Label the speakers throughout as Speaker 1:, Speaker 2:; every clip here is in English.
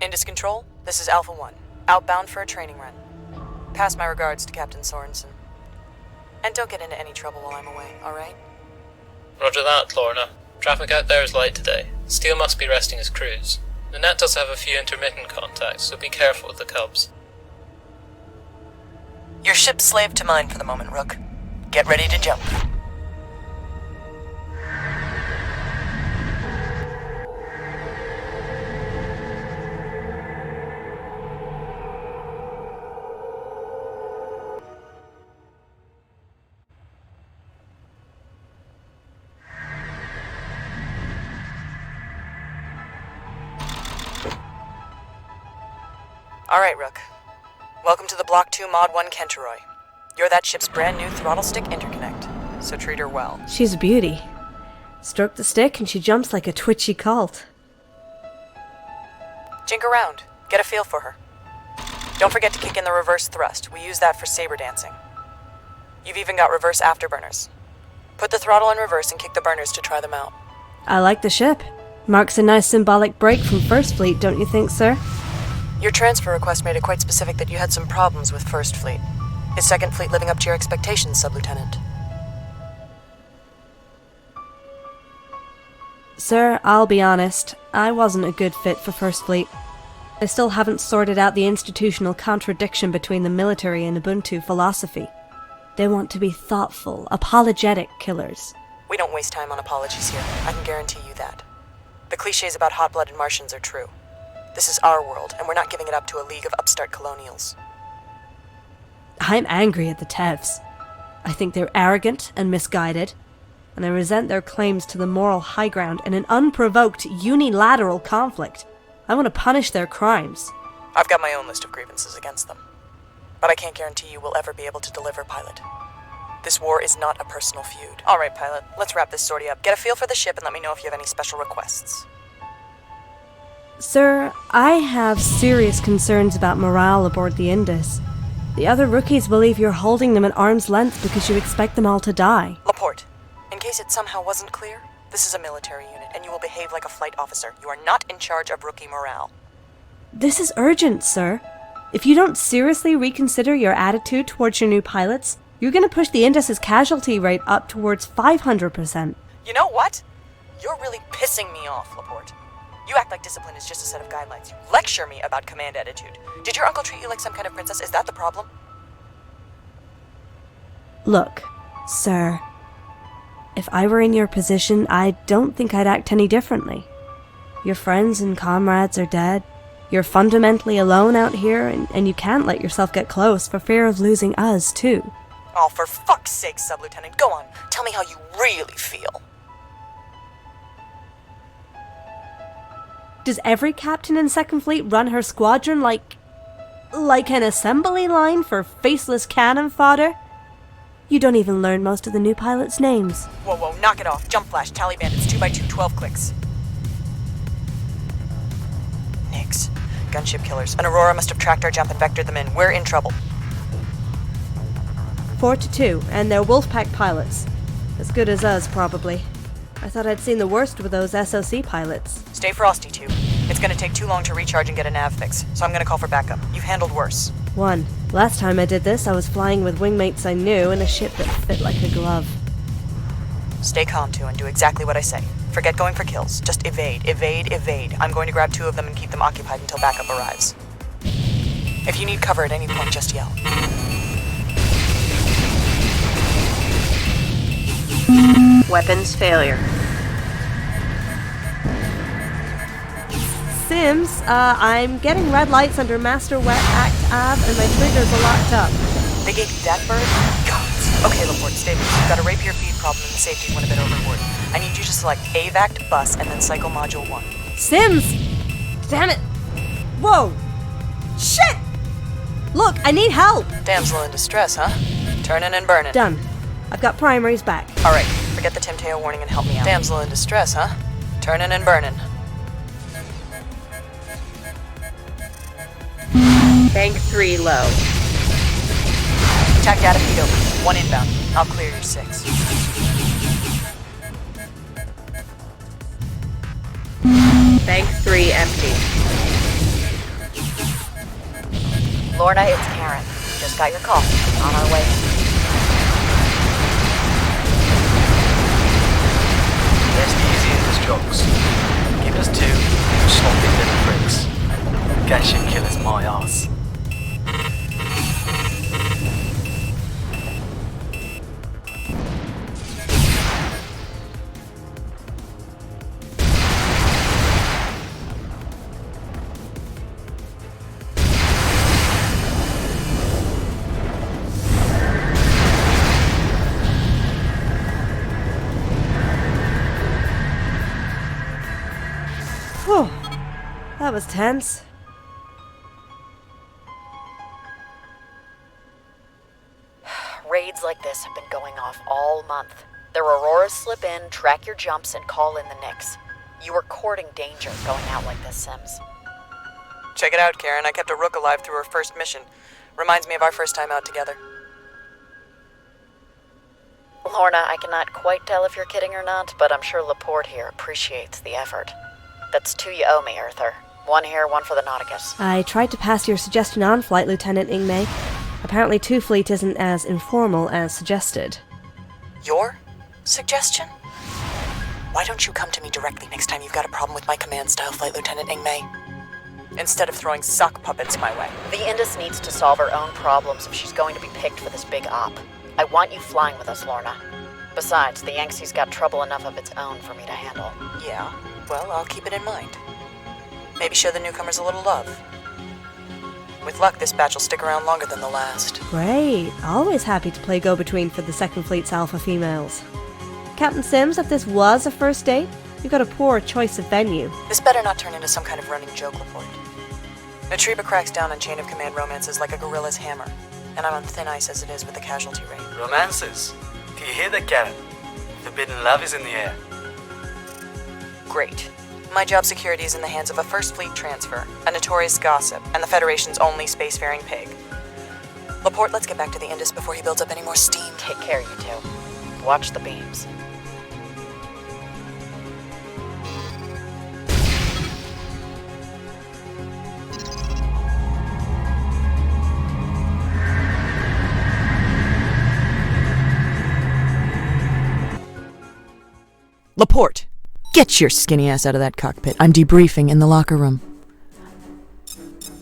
Speaker 1: Indus Control, this is Alpha 1. Outbound for a training run. Pass my regards to Captain Sorensen. And don't get into any trouble while I'm away, alright?
Speaker 2: Roger that, Lorna. Traffic out there is light today. Steele must be resting his crews. The net does have a few intermittent contacts, so be careful with the Cubs.
Speaker 1: Your ship's slave to mine for the moment, Rook. Get ready to jump. Alright, Rook. Welcome to the Block 2 Mod 1 Kenteroy. You're that ship's brand new throttle stick interconnect, so treat her well.
Speaker 3: She's a beauty. Stroke the stick and she jumps like a twitchy colt.
Speaker 1: Jink around. Get a feel for her. Don't forget to kick in the reverse thrust. We use that for saber dancing. You've even got reverse afterburners. Put the throttle in reverse and kick the burners to try them out.
Speaker 3: I like the ship. Marks a nice symbolic break from First Fleet, don't you think, sir?
Speaker 1: Your transfer request made it quite specific that you had some problems with First Fleet. Is Second Fleet living up to your expectations, Sub-Lieutenant?
Speaker 3: Sir, I'll be honest. I wasn't a good fit for First Fleet. I still haven't sorted out the institutional contradiction between the military and Ubuntu philosophy. They want to be thoughtful, apologetic killers.
Speaker 1: We don't waste time on apologies here. I can guarantee you that. The clichés about hot-blooded Martians are true. This is our world, and we're not giving it up to a league of upstart colonials.
Speaker 3: I'm angry at the Tevs. I think they're arrogant and misguided, and I resent their claims to the moral high ground in an unprovoked, unilateral conflict. I want to punish their crimes.
Speaker 1: I've got my own list of grievances against them. But I can't guarantee you will ever be able to deliver, Pilot. This war is not a personal feud. Alright, Pilot, let's wrap this sortie up. Get a feel for the ship and let me know if you have any special requests.
Speaker 3: Sir, I have serious concerns about morale aboard the Indus. The other rookies believe you're holding them at arm's length because you expect them all to die.
Speaker 1: Laporte, in case it somehow wasn't clear, this is a military unit and you will behave like a flight officer. You are not in charge of rookie morale.
Speaker 3: This is urgent, sir. If you don't seriously reconsider your attitude towards your new pilots, you're going to push the Indus's casualty rate up towards 500%.
Speaker 1: You know what? You're really pissing me off, Laporte. You act like discipline is just a set of guidelines. You lecture me about command attitude. Did your uncle treat you like some kind of princess? Is that the problem?
Speaker 3: Look, sir, if I were in your position, I don't think I'd act any differently. Your friends and comrades are dead. You're fundamentally alone out here, and you can't let yourself get close for fear of losing us, too.
Speaker 1: Oh, for fuck's sake, Sub-Lieutenant, go on. Tell me how you really feel.
Speaker 3: Does every captain in Second Fleet run her squadron like an assembly line for faceless cannon fodder? You don't even learn most of the new pilots' names.
Speaker 1: Whoa, knock it off. Jump flash, tally bandits, 2x2, 12 clicks. Nix. Gunship killers. An Aurora must have tracked our jump and vectored them in. We're in trouble.
Speaker 3: 4-2, and they're Wolfpack pilots. As good as us, probably. I thought I'd seen the worst with those SOC pilots.
Speaker 1: Stay frosty, too. It's gonna take too long to recharge and get a nav fix, so I'm gonna call for backup. You've handled worse.
Speaker 3: 1. Last time I did this, I was flying with wingmates I knew in a ship that fit like a glove.
Speaker 1: Stay calm, too, and do exactly what I say. Forget going for kills. Just evade, evade, evade. I'm going to grab 2 of them and keep them occupied until backup arrives. If you need cover at any point, just yell.
Speaker 4: Weapons failure.
Speaker 3: Simms, I'm getting red lights under Master Wet Act Av, and my triggers are locked up.
Speaker 1: They gave you that bird? Gods. Okay, Laporte, stay with me. You've got a rapier feed problem and the safety went a bit overboard. I need you to select AVAC, bus, and then cycle module 1.
Speaker 3: Simms! Damn it! Whoa! Shit! Look, I need help!
Speaker 1: Damsel in distress, huh? Turnin' and burnin'.
Speaker 3: Done. I've got primaries back.
Speaker 1: Alright, forget the Timteo warning and help me out. Damsel in distress, huh? Turnin' and burnin'.
Speaker 4: Bank 3 low.
Speaker 1: Attack data feed open. 1 inbound. I'll clear your 6.
Speaker 4: Bank 3 empty.
Speaker 5: Lorna, it's Karen. Just got your call. On our way.
Speaker 6: There's the easy Indus jokes. Give us two sloppy little pricks. Gash and kill is my ass.
Speaker 3: Whew. That was tense.
Speaker 5: Raids like this have been going off all month. Their auroras slip in, track your jumps, and call in the Knicks. You were courting danger going out like this, Simms.
Speaker 1: Check it out, Karen. I kept a rook alive through her first mission. Reminds me of our first time out together.
Speaker 5: Lorna, I cannot quite tell if you're kidding or not, but I'm sure Laporte here appreciates the effort. That's two you owe me, Arthur. One here, one for the Nauticus.
Speaker 3: I tried to pass your suggestion on, Flight Lieutenant Ingmei. Apparently Two Fleet isn't as informal as suggested.
Speaker 1: Your suggestion? Why don't you come to me directly next time you've got a problem with my command style, Flight Lieutenant Ingmei? Instead of throwing sock puppets my way.
Speaker 5: The Indus needs to solve her own problems if she's going to be picked for this big op. I want you flying with us, Lorna. Besides, the Yangtze's got trouble enough of its own for me to handle.
Speaker 1: Yeah, well, I'll keep it in mind. Maybe show the newcomers a little love. With luck, this batch will stick around longer than the last.
Speaker 3: Great. Always happy to play go-between for the Second Fleet's alpha females. Captain Simms, if this was a first date, you've got a poor choice of venue.
Speaker 1: This better not turn into some kind of running joke report. Natriba cracks down on chain of command romances like a gorilla's hammer, and I'm on thin ice as it is with the casualty rate.
Speaker 6: Romances? Do you hear that, Karen? Forbidden love is in the air.
Speaker 1: Great. My job security is in the hands of a First Fleet transfer, a notorious gossip, and the Federation's only spacefaring pig. Laporte, let's get back to the Indus before he builds up any more steam.
Speaker 5: Take care, you two. Watch the beams.
Speaker 1: Laporte, get your skinny ass out of that cockpit. I'm debriefing in the locker room.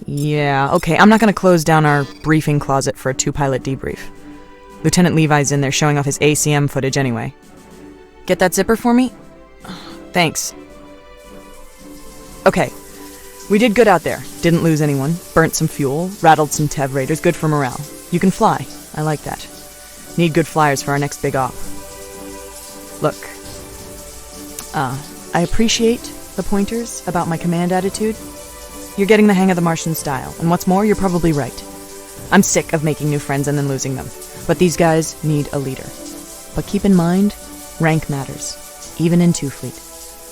Speaker 1: Yeah, okay, I'm not gonna close down our briefing closet for a two-pilot debrief. Lieutenant Levi's in there showing off his ACM footage anyway. Get that zipper for me? Thanks. Okay, we did good out there. Didn't lose anyone, burnt some fuel, rattled some Tev raiders, good for morale. You can fly. I like that. Need good flyers for our next big op. Look, I appreciate the pointers about my command attitude. You're getting the hang of the Martian style, and what's more, you're probably right. I'm sick of making new friends and then losing them, but these guys need a leader. But keep in mind, rank matters, even in Two Fleet.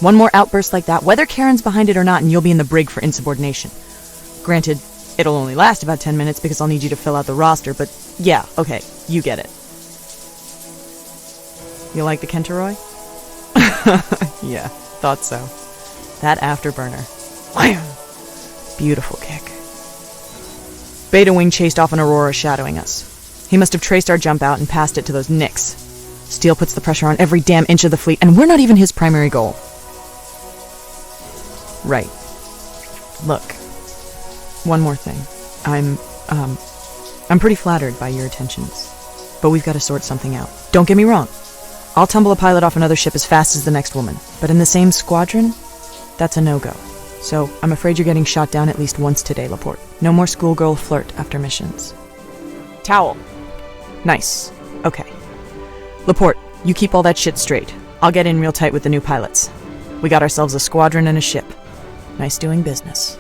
Speaker 1: One more outburst like that, whether Karen's behind it or not, and you'll be in the brig for insubordination. Granted, it'll only last about 10 minutes because I'll need you to fill out the roster, but yeah, okay, you get it. You like the Kenteroy? Yeah, thought so. That afterburner. Wham! Beautiful kick. Beta Wing chased off an Aurora shadowing us. He must have traced our jump out and passed it to those Knicks. Steele puts the pressure on every damn inch of the fleet, and we're not even his primary goal. Right. Look. One more thing. I'm pretty flattered by your attentions. But we've got to sort something out. Don't get me wrong. I'll tumble a pilot off another ship as fast as the next woman. But in the same squadron, that's a no-go. So, I'm afraid you're getting shot down at least once today, Laporte. No more schoolgirl flirt after missions. Towel. Nice. Okay. Laporte, you keep all that shit straight. I'll get in real tight with the new pilots. We got ourselves a squadron and a ship. Nice doing business.